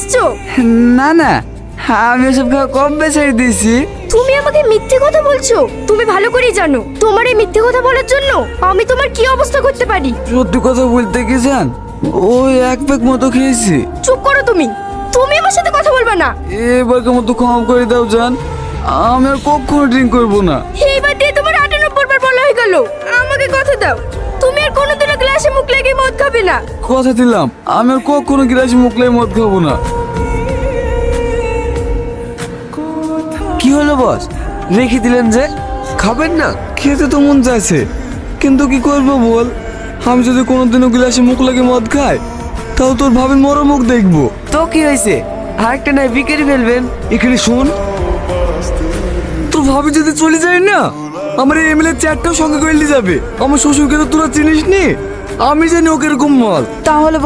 আসছো? না না, আমি ওসব খাওয়া কম বেচাই দিয়েছি। তুমি আমাকে মিথ্যে কথা বলছো। তুমি ভালো করেই জানো তোমার এই মিথ্যে কথা বলার জন্য আমি তোমার কি অবস্থা করতে পারি। সত্যি কথা বলতে কি জান, ওই এক প্যাক মতো খেয়েছি। চুপ করো তুমি। তুমি আমার সাথে কথা বলবে না। এবারকে মতো ক্ষমা করে দাও জান, আমি আর কখনো ড্রিঙ্ক করবো না। এইবার দিয়ে তোমার 98 বার বলা হয়ে গেল। আমাকে কথা দাও, তুমি আর কোনোদিনও গ্লাসে মুখ লাগিয়ে মদ খাবে না। কথা দিলাম, আমি আর কখনো গ্লাসে মুখ লাগিয়ে মদ খাবো না। কি হলো বস, রেখে দিলেন যে? খাবেন না? খেতে তো মন চাইছে, কিন্তু কি করবো বল, আমি যদি কোনোদিনও গ্লাসে মুখ লাগিয়ে মদ খাই তাও তোর ভাবেন মরো মুখ দেখবো। তো কি হয়েছে, আরেকটা নাই বিকেরি ফেলবেন। এখানে শোন, তোর ভাবি যদি চলে যায় না, আমার এই এমএলএ চ্যাটটাও সঙ্গে করে নিয়ে যাবে। আমার শ্বশুরকে তো তোরা চিনিস নি, আমি জানি ওকে এরকম মাল। তাহলে